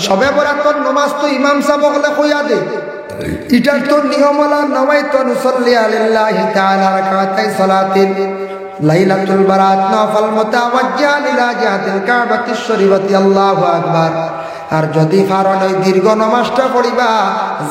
সবে বরাতর নমাজ তো ইমাম সাহেব হলে কইয়া দে এটার তো নিয়ম হলো নওয়াইতু নুসাল্লি আলিল্লাহি তাআলা রাকাতাই সালাতিন লাইলাতুল বারাত নফল মুতাওয়াজ্জিহা ইলা জিহাতিল কাবাতিশ শরীফাতি আল্লাহু আকবার। আর যদি ফারন ওই দীর্ঘ নামাজটা পড়িবা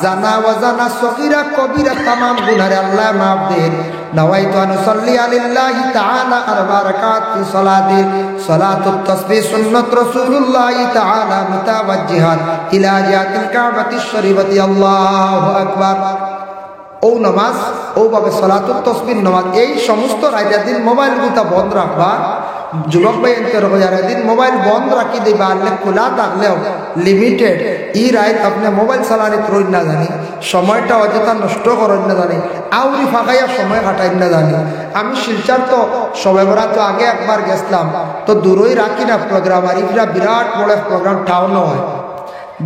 জানা ওয়াজানা সগীরা কবিরা तमाम গুনাহ আল্লাহ maaf দেন। নওয়াইতু নুসাল্লি আলিল্লাহি তাআলা আরবা রাকাতি সালাতিন সালাতুত তাসবিহ সুন্নাত রাসূলুল্লাহ তাআলা মুতাওয়াজ্জিহান ইলা জিহাতিল কাবাতিশ শরীফাতি আল্লাহু আকবার। ও নামাজ ও ভাবে সালাতুত তাসবিহ নামাজ এই সমস্ত রাতের দিন মোবাইল গুতা বন্ধ রাখবা। যুবক ভাই এনতের হজারের দিন মোবাইল বন্ধ রাখি দিবা, আনলে খোলা থাকলেও লিমিটেড ই রাত আপনি মোবাইল চালানি তরুণ না জানি, সময়টা অযথা নষ্ট করেন না জানি, আউরি ফাঁকাইয়া সময় কাটাই না জানি। আমি শিলচার তো সবে বরা তো আগে একবার গেছিলাম, তো দূরই রাখি না প্রোগ্রাম, আর ইফরা বিরাট বড় প্রোগ্রাম টাউন হয়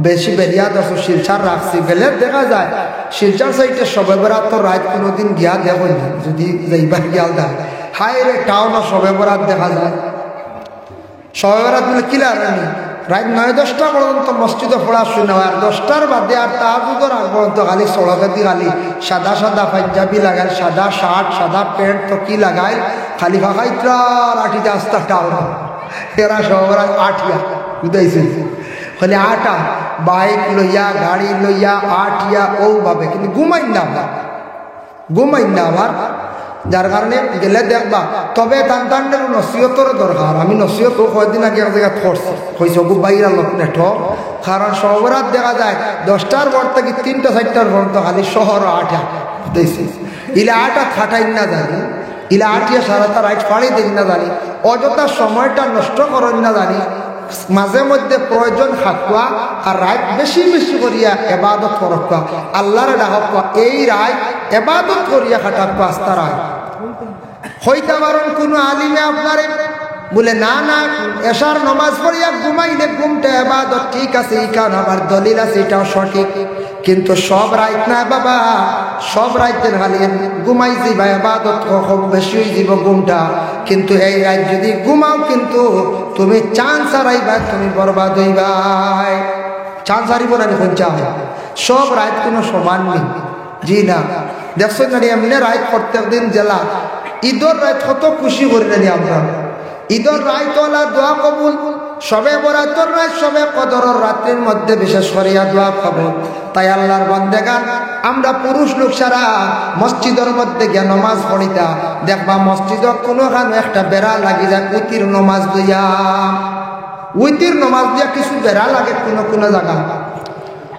বেশি বেরিয়া দশ শিলচার রাখছি গেলে দেখা যায় শিলচার সাইডে সবে বরাত তো রাত কোনোদিন গিয়া দেখো না, যদি যাইবার গিয়াল দেয় হাই রে টাউনও সবে বরাত দেখা যায়। সবে বরাত বলে কিলার রাত 9-10টা পর্যন্ত মসজিদে পড়া শুনে হয়, আর 10টার বাদে আর তাহাজুদের আগ পর্যন্ত খালি সড়কেদি খালি সাদা সাদা পাঞ্জাবি লাগায়, সাদা শার্ট সাদা প্যান্ট তো কি লাগায়, খালি ফাঁকাইত্রার আটিতে আস্তা টাউন এরা সবে বরাত আটিয়া বুঝাইছে খালি আটা বাইক লইয়া গাড়ি লইয়া আটিয়া ও ভাবে, কিন্তু ঘুমাই না আবার, যার কারণে গেলে দেখবা। তবে তান্তানের নসিহতর দরকার, আমি নসিহত কয়েকদিন আগে এক জায়গায় থরছি হয়েছে গু বাইরা লোক নেঠ, কারণ শহরাত দেখা যায় 10টার পর থেকে 3টা-4টার পর্যন্ত খালি শহর আটা দিয়েছে, ইলা আটা খাটাই না জানি, ইলা আটিয়া সারাটা রাইট ফাড়ি দিন না জানি, অযথা সময়টা নষ্ট করেন না জানি, মাঝে মধ্যে প্রয়োজন থাকুয়া আর রাত বেশি বেশি করিয়া এবাদত করবা, আল্লাহর ডাকবা, এই রাত এবাদত করিয়া খাটাবা আস্তা রাত হইতে পারেন। কোনো আলিমে আপনারে বলে না না এশার নমাজ পড়িয়া ঘুমাইলে ঘুমটা এবাদত ঠিক আছে, এই কারণ আবার দলিল আছে এটাও সঠিক, কিন্তু সব রাত না বাবা, সব রাত খালি ঘুমাই যাইবা এবাদত খুব বেশি হয়ে যাব ঘুমটা, কিন্তু এই রাত যদি ঘুমাও কিন্তু তুমি চান্স হারাইবা, তুমি বরবাদ হইবাই। চান্স হারিব না দেখুন চাও, সব রাত কোনো সমান নেই, জি না। দেখছেন না এমনি রাত প্রত্যেক দিন জেলা ঈদর রাত কত খুশি করি না আমরা, ঈদর রাত ওলা দোয়া কবুল, সবে বরাতর রাত সবে কদরের রাত্রির মধ্যে বিশেষ করিয়া দোয়া কবুল। তাই আল্লাহর বান্দাগান আমরা পুরুষ লোক সারা মসজিদের মধ্যে গিয়ে নমাজ পড়িতা দেখবা মসজিদত কোনোখানে একটা বেড়া লাগি যায় উতির নমাজ দিয়া, উইতির নমাজ দিয়া কিছু বেড়া লাগে কোনো জায়গা,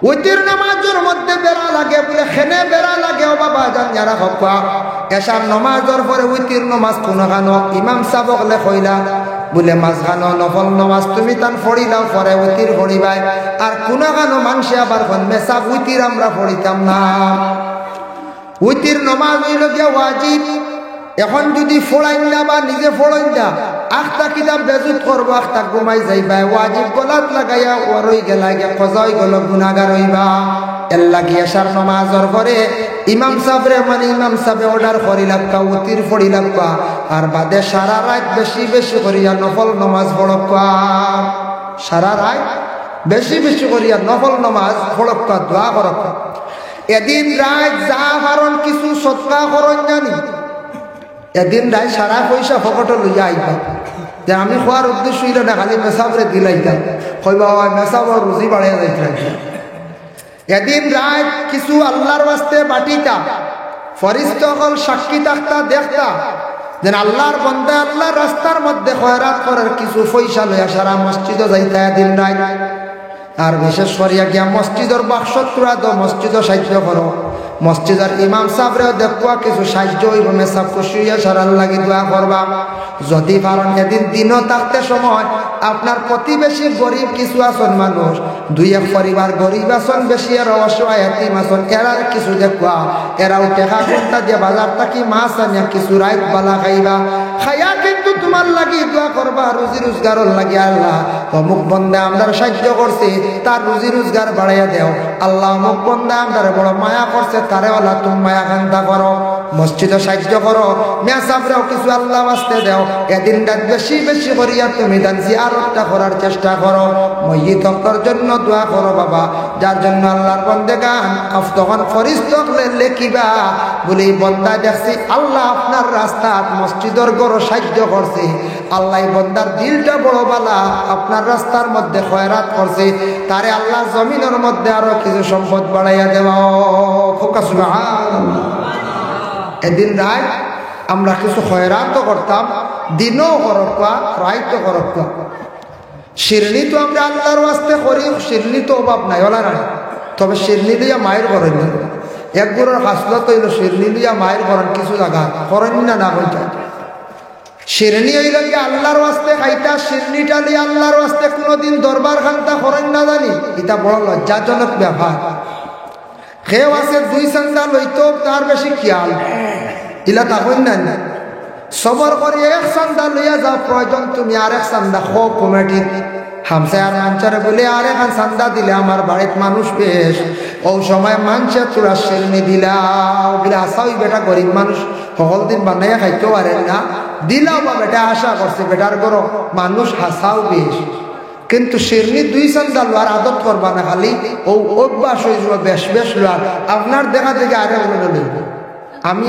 উইতির নামাজের মধ্যে বেড়া লাগে বলে খেনে বেড়া লাগে ও বাবা জান যারা হকা এশার নমাজের পরে উইতির নমাজ কোনোখানো ইমাম সাহেব হলে কইলা বলে মাঝখানো নফল নমাজ তুমি তান পড়িলাও পরে উইতির পড়িবাই, আর কোনোখানো মানুষে আবার মেসা উইতির আমরা পড়িতাম না। উইতির নমাজ হইল গিয়া ওয়াজিব, এখন যদি ফোড়াই না বা নিজে ফোড়াই না আখটা কিতাব বেজুত করবো, আখটা ঘুমাই যাইবা, ওয়াজিব গলাত লাগাইয়া ওরই গেলা গিয়া খজাই গেল গুনাগার হইবা। এর লাগি এশার নমাজর পরে ইমাম সাহেবরে মানে ইমাম সাহেবে অর্ডার করি লাগবা উতির পড়ি লাগবা, আর বাদে সারা রাত বেশি বেশি করিয়া নফল নমাজ পড়বা, সারা রাত বেশি বেশি করিয়া নফল নমাজ পড়বা, দোয়া করবা। এদিন রাত যা কারণ কিছু সৎকা করন জানি, এদিন রায় সারা পয়সা ফকট লইয়া আইবা, যে আমি খোয়ার উদ্দেশ্য হইল না খালি মেসাবরে দিলাইতাম, কইবা মেসাবর রুজি বাড়িয়া যাইতে। এদিন রাত কিছু আল্লাহর বাস্তে বাটিতা, ফরিস্তা হল সাক্ষী থাকতা দেখতা যেন আল্লাহর বন্দা আল্লাহর রাস্তার মধ্যে খয়রাত করার কিছু পয়সা লইয়া সারা মসজিদে যাইতা এদিন রাত। আর বিশেষ করিয়া গিয়া মসজিদের বাক্স তুরা দো মসজিদও সাহায্য করো, মসজিদের ইমাম সাহেবরেও দেখবা কিছু সাহায্য হইব, মেসাব খুশি হইয়া সারার লাগি দোয়া করবা। যদি পারেন এদিন দিনও থাকতে সময় আপনার প্রতিবেশী গরিব কিছু আসন মানুষ, দুই এক পরিবার গরিব আসন বেশি আর অসহায় এতিম আসন, এরার কিছু দেখবা, এরাও টেকা ঘন্টা দিয়ে বাজার থাকি মাছ আনিয়া কিছু রাত বালা খাইবা, খাইয়া কিন্তু তোমার লাগি দোয়া করবা রুজি রোজগারের লাগি, আল্লাহ অমুক বন্দা আমরা সাহায্য করছে তার রুজি রোজগার বাড়াইয়া দেও, আল্লাহ অমুক বন্দা আমরা বড় মায়া করছে তারে আল্লাহ তুমি মায়া কান্তা করো। মসজিদে সাহায্য করো, মিয়া সাহেবরাও কিছু আল্লাহ বাস্তে দেও। এদিন রাত বেশি বেশি করিয়া তুমি দান জিয়ারতটা করার চেষ্টা করো, ময়িত হকর জন্য দোয়া করো বাবা, যার জন্য আল্লাহর বন্দেগান তখন ফরিস্ত লেখিবা বলি বন্দা দেখছি আল্লাহ আপনার রাস্তাত মসজিদের গড় সাহায্য করছে, আল্লাহ বন্দার দিলটা বড় বালা, আপনার রাস্তার মধ্যে খয়রাত করছে, তারে আল্লাহ জমিনের মধ্যে আরো কিছু সম্পদ বাড়াইয়া দেওয়া। এদিন রাত আমরা কিছু খয়রাতও করতাম, দিনও করকা রাইতও করকা। শিরনি তো আমরা আল্লাহর ওয়াস্তে করি, শিরনি তো অভাব নাই ওলা না, তবে শিরনি দিয়া মায়ের করেন না। এক গুড়ের হাসলত হইল শিরনি দিয়া মায়ের করেন কিছু জায়গা করেন না, না হইতা শিরনি হইল কি আল্লাহর ওয়াস্তে খাইতা, শিরনিটা দিয়ে আল্লাহর ওয়াস্তে কোনোদিন দরবার খান্তা করেন না জানি, এটা বড় লজ্জাজনক ব্যাপার। কেউ আছে 2 চান্দা লইতো তার বেশি খেয়াল, ইলা তা হইন না, সবর করে 1 চান্দা লইয়া যাও, প্রয়োজন তুমি আর 1 চান্দা খো কমিটি হামসে আর মাঞ্চারে বলে আর 1 চান্দা দিলে আমার বাড়িত মানুষ বেশ, ও সময় মানছে তোরা শিরনি দিলাও বলে আশা, ওই বেটা গরিব মানুষ সকল দিন বানাইয়া খাইতেও পারেন না, দিলাও বা বেটা আশা করছে বেটার করো মানুষ হাসাও বেশ। কিন্তু শিরনি 2 চান্দা লোয়ার আদত করবা না, খালি ও অভ্যাস হয়ে যাবে বেশ বেশ লোয়ার, আপনার দেখা দেখে আরে বলে লইব। আমি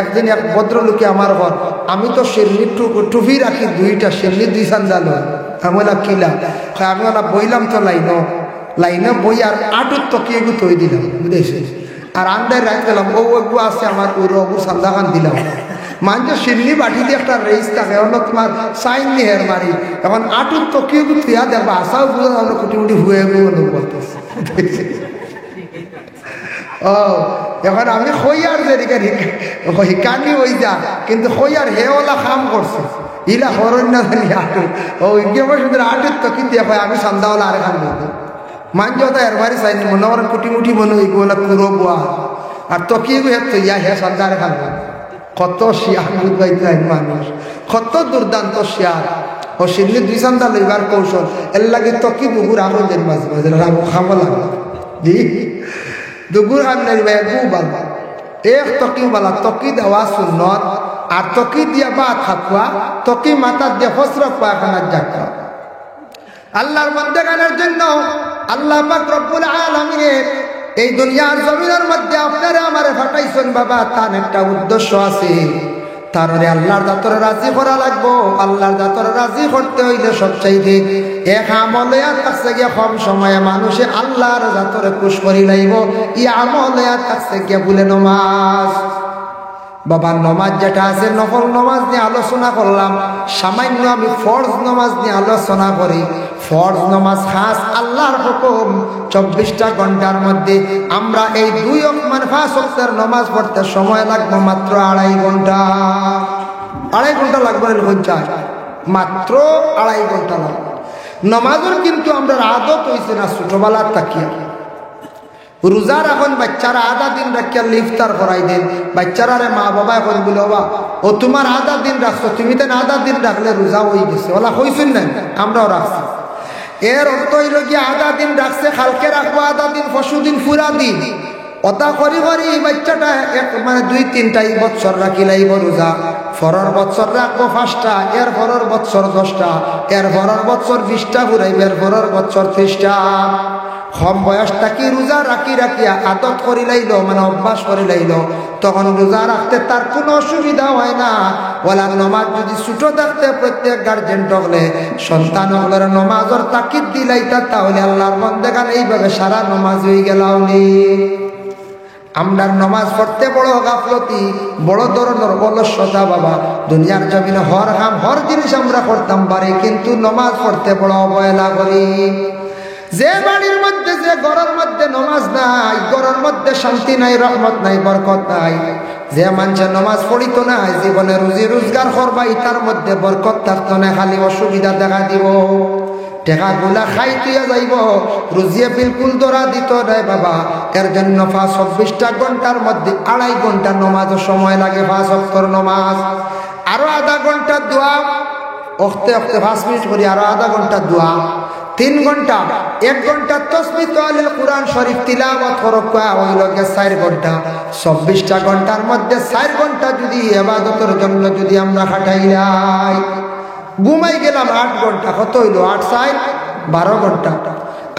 একদিন এক ভদ্রলোকে আমার ঘর, আমি তো শিরনি টুপি রাখি 2টা, শিরনি 2 চান্দা লোয়ার, আমি ওলা কিলা আমি ওলা বইলাম তো লাইনে বই আর আটুর তকিয়ে তৈ দিলাম বুঝেছি, আর আন্দায় রাখ গেলাম ও একটু আছে আমার ওই রবুর চান্দা খান দিলাম। মানুষ শিরনি বাটি দিয়ে একটা রেস থাকে, অন্য তোমার সাইন নিয়ে হের মারি, এখন আটুর তকিয়ে থুয়া দেখবা আশাও বুঝা আমরা কুটি মুটি হুয়ে বলতেছে। ও এখন আমি খইয়ার যে হিকানি হই যা, কিন্তু খইয়ার হেওলা কাম করছে, ইলা হরণ না জানি আটু, ও শুধু আটুর তকি দিয়ে হয় আমি সান্দাওয়ালা আর খান বলবো মানজ এর বাড়ি চাইনি মনে করেন কুটি মুটি মনে হইব না কুরো বুয়া, আর তকিয়ে তো ইয়া হে সান্দা আর খান। কত শিয়ার বুঝবাইতে মানুষ, কত দুর্দান্ত শিয়ার। ও শিরনি 2 চান্দা লইবার কৌশল এর লাগে তকি দুগুর আগুন যেন মাঝে মাঝে খাবো লাগে জি দুগুর খান নেই গুবাল এক তকি বালা, তকি দেওয়া সুন্নত, আর তকি দিয়া বা থাকুয়া, তকি মাথা দিয়ে ফসরা পায়খানার জায়গা। আল্লাহর বান্দাগানের জন্য আল্লাহ পাক রব্বুল আলামিন এই দুনিয়ার জমিনের মধ্যে আপনারা আমারে ফাটাইছেন বাবা, তার একটা উদ্দেশ্য আছে, তারপরে আল্লাহর জাতরে রাজি করা লাগবো। আল্লাহর জাতরে রাজি করতে হইলে সবচাইতে এক আমলে থাকছে গিয়ে কম সময়ে মানুষে আল্লাহর জাতরে খুশ করি লাইব, ই আমলে থাকছে গিয়ে বলে নমাজ। বাবা নমাজ যেটা আছে নফল নমাজ নিয়ে আলোচনা করলাম, সামান্য আমি ফরজ নমাজ নিয়ে আলোচনা করি। ফরজ নমাজ খাস আল্লাহর হুকুম, 24টা ঘন্টার মধ্যে আমরা এই 2 মানে 5 ওয়াক্তের নমাজ পড়তে সময় লাগবে মাত্র 2.5 ঘন্টা। 2.5 ঘন্টা লাগবে না, মাত্র 2.5 ঘন্টা লাগবে। নমাজের কিন্তু আমরা আদত হয়েছে না ছোটবেলার তাকিয়া। রোজার এখন বাচ্চারা আধা দিন রাখিয়া ইফতার করাই দেন, বাচ্চারা মা বাবা এখন বলে বাবা ও তোমার আধা দিন রাখছো, তুমি তো আধা দিন রাখলে রোজা হয়ে গেছে, ওলা হয়েছেন না, আমরাও রাখছি। এর অর্থ হইল কি আধা দিন রাখছে, কালকে রাখবো আধা দিন, পরশু দিন পুরা দিন, ওটা করি করি বাচ্চাটা মানে 2-3টা বছর রাখি লাইব রোজা। পরের বছর রাখবো 5টা, এর পরের বছর 10টা, এর পরের বছর 20টা ঘুরাইব, এর পরের বছর 30টা। কম বয়সটা কি রোজা রাখি রাখিয়া আদত করি লাইল, মানে অভ্যাস করি লাইল, তখন রোজা রাখতে তার কোনো অসুবিধা হয় না। ওলা নমাজ যদি ছোট থাকতে প্রত্যেক গার্জেন টকলে সন্তান হলের নমাজের তাকিদ দিলাইতা, তাহলে আল্লাহর বন্দেগান এইভাবে সারা নমাজ হয়ে গেলাও নি। আমরা নমাজ পড়তে বড় গাফলতি, বড় ধরনের অলস্যতা বাবা। দুনিয়ার জমিনে হর হাম হর জিনিস আমরা করতাম পারি, কিন্তু নমাজ পড়তে বড় অবহেলা করি। যে বাড়ির মধ্যে, যে ঘরের মধ্যে নমাজ নাই, ঘরের মধ্যে শান্তি নাই, রহমত নাই, বরকত নাই। যে মানুষের নমাজ পড়িত না, জীবনে রুজি রোজগার করবা, ইটার মধ্যে বরকত থাকতো না, খালি অসুবিধা দেখা দিব। টেকা গুলা খাই তুইয়া যাইব, রুজিয়ে বিলকুল ধরা দিত নাই বাবা। এর জন্য 24টা ঘন্টার মধ্যে 2.5 ঘন্টা নমাজের সময় লাগে, 5 ওয়াক্তের নমাজ, আরো আধা ঘন্টা দোয়া, অক্তে অক্তে 5 মিনিট করি, আরো আধা ঘন্টা দোয়া, 3 ঘন্টা 1 ঘন্টা তাসবিহ তাহলিল কুরআন শরীফ তিলাওয়াত করবা হইল গে 4 ঘন্টা 24টা ঘন্টার মধ্যে 4 ঘন্টা যদি ইবাদতের জন্য যদি আমরা খাটাইলাই ঘুমাই গেলাম 8 ঘন্টা কত হইল 8 4 12 ঘন্টা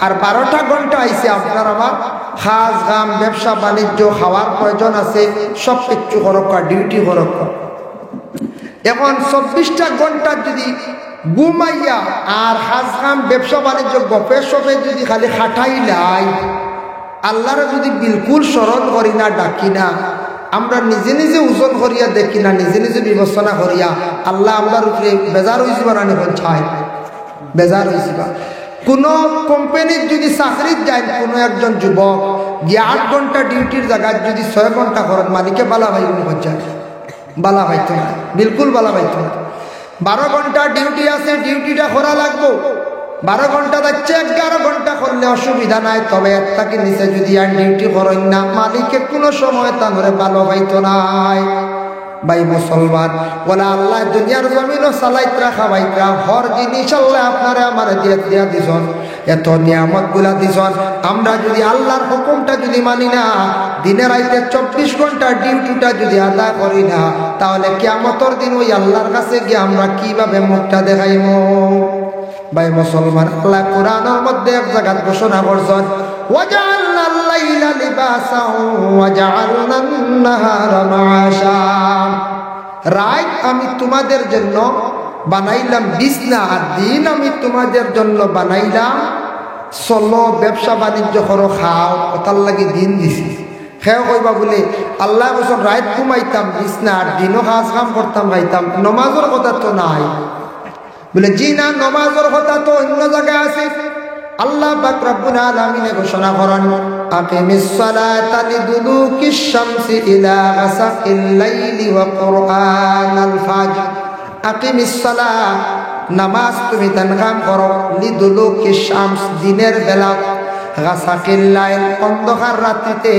আর 12টা ঘন্টা আইছে আপনার আমার কাজ কাম ব্যবসা বাণিজ্য খাওয়ার প্রয়োজন আছে সব কিছু করবা ডিউটি করবা এখন 24টা ঘন্টা যদি ঘুমাইয়া আর কাজ কাম ব্যবসা বাণিজ্য গপে সপে যদি খালি খাটাইলাই আল্লাহর যদি বিলকুল স্মরণ করি না ডাকি না আমরা নিজে নিজে ওজন করিয়া দেখি না নিজে নিজে বিবেচনা করিয়া আল্লাহ আমরার উপরে বেজার হয়েছিবা না চাই বেজার হয়েছিবা কোনো কোম্পানির যদি চাকরির যায় কোনো একজন যুবক গিয়ে 8 ঘন্টা ডিউটির জায়গায় যদি 6 ঘন্টা করেন মালিকে বালা ভাই যায় বালা ভাইতো না বিলকুল বালা ভাইতো না 12 ঘন্টা ডিউটি আছে ডিউটিটা করা লাগবো 12 ঘন্টা যাচ্ছে 11 ঘন্টা করলে অসুবিধা নাই তবে এর থেকে নিচে যদি আর ডিউটি করেন না মালিকে কোনো সময় তাহলে ভালো পাইতো নাই ভাই মুসলমান বলে আল্লাহ দুনিয়ার জমিনও চালাইতরা খাওয়াইতরা হর জিনিস আল্লাহ আপনারে আমার দিয়া দিছন এত নিয়ামত গুলা দিছন আমরা যদি আল্লাহর হুকুমটা যদি মানি না দিনের রাইতে 24 ঘন্টা ডিউটিটা যদি আদায় করি না তাহলে কিয়ামতের দিন ওই আল্লাহর কাছে গিয়ে আমরা কিভাবে মুখটা দেখাইব ভাই মুসলমান আল্লাহ কোরআনের মধ্যে এক জায়গায় ঘোষণা করছেন وَجَعَلْنَا اللَّيْلَ لِبَاسًا وَجَعَلْنَا النَّهَارَ مَعَاشًا রাত আমি তোমাদের জন্য বানাইলাম বিছনা আর দিন আমি তোমাদের জন্য বানাইলাম চলো ব্যবসা বাণিজ্য করো খাও ওটার লাগি দিন দিছি খেয়ে কইবা বলে আল্লাহ বছর রাত ঘুমাইতাম বিছনা আর দিনও কাজ কাম করতাম খাইতাম নমাজের কথা তো নাই বলে জি না নমাজের কথা তো অন্য জায়গায় আছে আল্লাহ পাক রব্বুল আলামিন ঘোষণা করেন আকিমিস সালাতা লিদুলুকিশ শামসি ইলা গাসাকিল লাইলি ওয়া কুরআনাল ফাজর আকিমিস সালাত নামাজ তুমি তানকাম করো লিদুলুকিশ শামস দিনের বেলা গাসাকিল লাইল অন্ধকার রাত্রিতে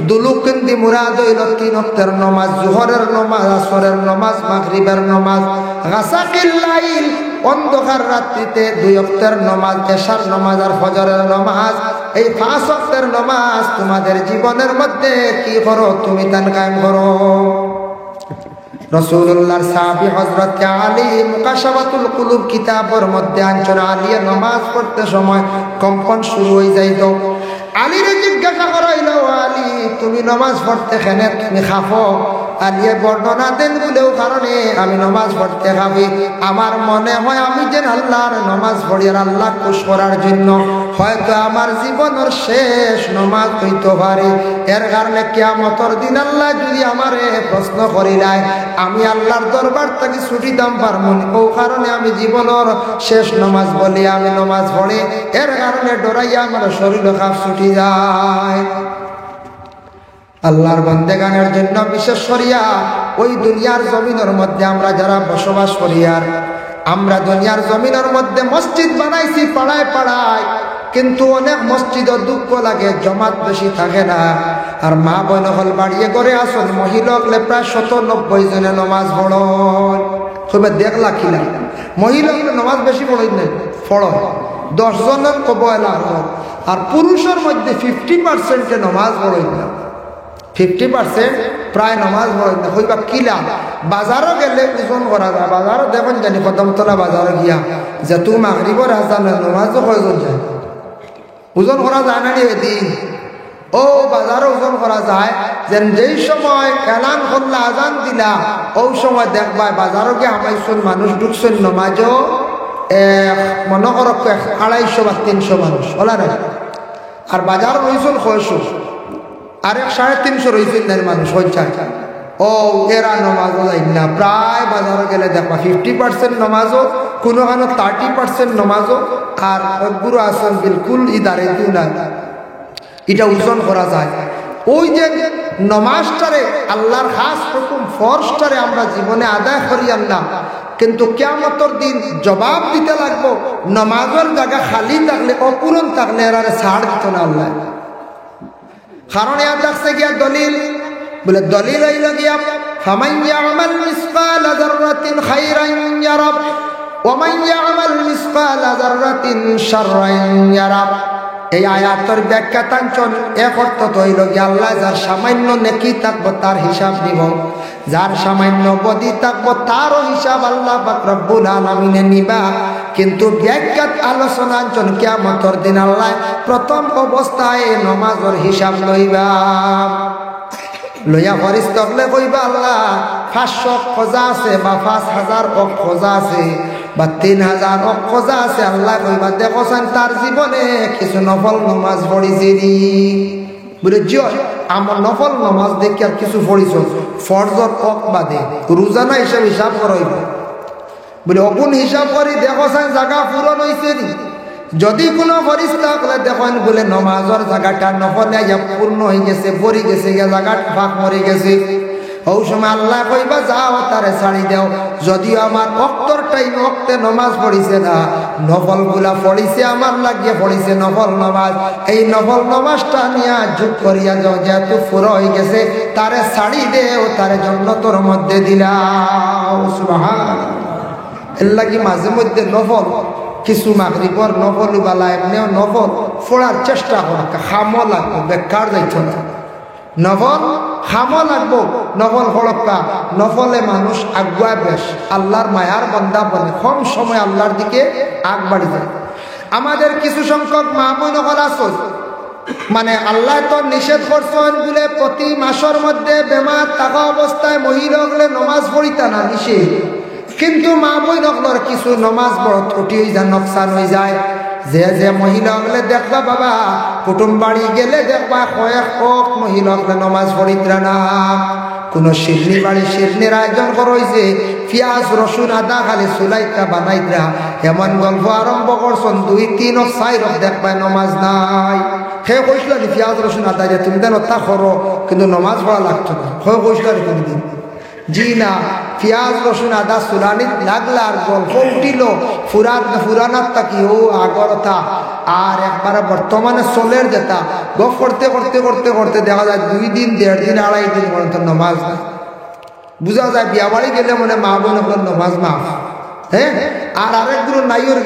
দুলুকিন্দি মুরাদ হইল 3 ওয়াক্তের নামাজ যোহরের নামাজ আসরের নামাজ মাগরিবের নামাজ গাসাকিল লাইল অন্ধকার রাত্রিতে 2 ওয়াক্তের নামাজ এশার নামাজ আর ফজরের নামাজ এই 5 ওয়াক্তের নামাজ তোমাদের জীবনের মধ্যে কি করো তুমি তান কায়েম করো রাসূলুল্লাহর সাহাবী হযরত আলী মুকাশাফাতুল কুলুব কিতাবের মধ্যে আনছেন আলী নামাজ পড়তে সময় কম্পন শুরু হয়ে যাইতো আলীরে জিজ্ঞাসা করাইল আলী তুমি নামাজ পড়তে কেনে তুমি খাফো আলিয়ে বর্ণনা দেন বলেও কারণে আমি নামাজ পড়তে খাবি আমার মনে হয় আমি যেন আল্লাহর নামাজ পড়ি আর আল্লাহ খুশ করার জন্য হয়তো আমার জীবনের শেষ নামাজ হইতে পারে এর কারণে কিয়ামতের দিন আল্লাহ যদি আমারে প্রশ্ন করিলাই আমি আল্লাহর দরবার থেকে ছুটি দাম পারবো ও কারণে আমি জীবনের শেষ নামাজ বলি আমি নামাজ পড়ি এর কারণে ডরাইয়া আমার শরীর খাপ ছুটি যায় আল্লাহর বান্দেগানের জন্য বিশেষ করিয়া ওই দুনিয়ার জমিনের মধ্যে আমরা যারা বসবাস করি আর আমরা দুনিয়ার জমিনের মধ্যে মসজিদ বানাইছি পাড়ায় পাড়ায় কিন্তু অনেক মসজিদও দুঃখ লাগে জমাত বেশি থাকে না আর মা বোন হল বাড়িয়ে করে আসল মহিলা প্রায় 190 জনে নমাজ পড়ন খুব দেখলা খিলা মহিলা নমাজ বেশি পড়ই না পড় 10 জনের কবয়লা আর পুরুষের মধ্যে 50% নমাজ পড়ই না 50% প্রায় নমাজ পড়ে না হইবা কিলা বাজারও গেলে ওজন করা যায় বাজারও দেখুন জানি কদমতলা বাজারে গিয়া যে তুমি মাগরিবর আজানের নমাজও কয়জন যায় ওজন করা যায় না এদিন ও বাজারও ওজন করা যায় যেন যেই সময় এলান করলে আজান দিলা ওই সময় দেখবা বাজারও গিয়ে আমাইছুন মানুষ ঢুকছেন নমাজও মনে করো 250 বা 300 মানুষ বলা না আর বাজার রয়েছেন 600 আর 350 রয়েছেন মানুষ হচ্ছে ও এরা নমাজও যাই না প্রায় বাজারে গেলে দেখবা 50% নমাজও কোনোখানে 30% নমাজও আর গুরু আসন বিলকুল ইদারে দিও না এটা ওজন করা যায় ওই যে নমাজটারে আল্লাহর খাস হুকুম ফরজটারে আমরা জীবনে আদায় করি না কিন্তু কিয়ামতের দিন জবাব দিতে লাগবো নমাজের জায়গা খালি থাকলে অপূরণ থাকলে এরা ছাড় দিত না আল্লাহ কারণ এর দেখছে গিয়া দলিল বলে দলিল হইল গিয়া ফামান ইয়ামাল মিসকাল যাররাতিন খাইরান ইয়ারা ওয়ামান ইয়ামাল মিসকালা যাররাতিন শাররান ইয়ারা। এই আয়াতের ব্যাখ্যা তাঞ্চন এক অর্থ তো হইল গিয়ে আল্লাহ যার সামান্য নেকি থাকবো তার হিসাব নিব, যার সামান্য বদি থাকবো তারও হিসাব আল্লাহ পাক রব্বুল আলামিনে নিবা। কিন্তু ব্যাখ্যাত আলোচনাঞ্চন কিয়ামতের দিন আল্লাহ প্রথম অবস্থায় নমাজের হিসাব লইবা। লইয়া ফরিস্তকলে কইবা আল্লাহ 500 খোঁজা আছে বা 5000 খোঁজা আছে বা 3000 খোঁজা আছে। আল্লাহ কইবা দেখোছেন তার জীবনে কিছু নফল নমাজ পড়িছে নি বলে জিও আমার নফল নমাজ দেখি আর কিছু পড়িছ ফরজর বাদে রোজানা হিসাব করইব বলে অগুণ হিসাব করি দেখোছেন জায়গা পূরণ হয়েছে নি। যদি কোনো ফরিস্তা বলে দেখেন বলে নমাজের জায়গাটা নফলে পূর্ণ হয়ে গেছে পড়ে গেছে জায়গা ফাঁক মরে গেছে, ওই সময় আল্লাহ কইবা যাও তারে ছাড়ি দাও। যদিও আমার অক্তর টাইম অক্তে নমাজ পড়িছে না, নফল গুলা পড়িছে আমার লাগিয়ে পড়িছে নফল নমাজ, এই নফল নমাজটা নিয়ে যোগ করিয়া যাও, যেহেতু পুরো হয়ে গেছে তারে ছাড়ি দেও, তারে জান্নাতের মধ্যে দিলাও। সুবহানাল্লাহ। এর লাগি মাঝে মধ্যে নফল কিছু মাগরিবর নফল বালা এমনিও নফল পড়ার চেষ্টা করা, খামো লাগবে বেকার যাইত না। নফল খামো লাগবো, নফল হড়ক্কা নফলে মানুষ আগুয়া বেশ আল্লাহর মায়ার বান্দা বলে কম সময় আল্লাহর দিকে আগ বাড়ি যায়। আমাদের কিছু সংখ্যক মা বোন আছে মানে আল্লাহ তো নিষেধ করছেন বলে প্রতি মাসের মধ্যে বেমার থাকা অবস্থায় মহিলা হলে নমাজ পড়িতা না নিষেধ, কিন্তু মা বইনগুলোর কিছু নমাজ বড় ত্রুটি হয়ে যায়, নকশান হয়ে যায়। যে মহিলা হলে দেখবা বাবা কুটুম বাড়ি গেলে দেখবা কয়েক মহিলা হলে নমাজ পড়িতরা না, কোন শিরনি বাড়ি শিরনির আয়োজন করেছে পিঁয়াজ রসুন আদা খালি চুলাইতা বানাইতরা, এমন গল্প আরম্ভ করছেন 2-3 4 দেখবা নমাজ নাই। সে কইছিল পিঁয়াজ রসুন আদা যে তুমি দেন তা করো কিন্তু নমাজ পড়া লাগতো না, সে কইছিল কোনদিন জি না। পিঁয়াজ রসুন আদা চুলানি লাগলে আর গল্প উঠিল ফুরানার তাকি ও আগরতা আর একবারে বর্তমানে চলের যেটা গপ করতে করতে করতে করতে দেখা যায় 2 দিন 1.5 দিন 2.5 দিন পর্যন্ত নমাজ নাই। বুঝা যায় বিয়া বাড়ি গেলে মনে মা বোন নমাজ মাফ, হ্যাঁ। আর আরেক গুলো নাইর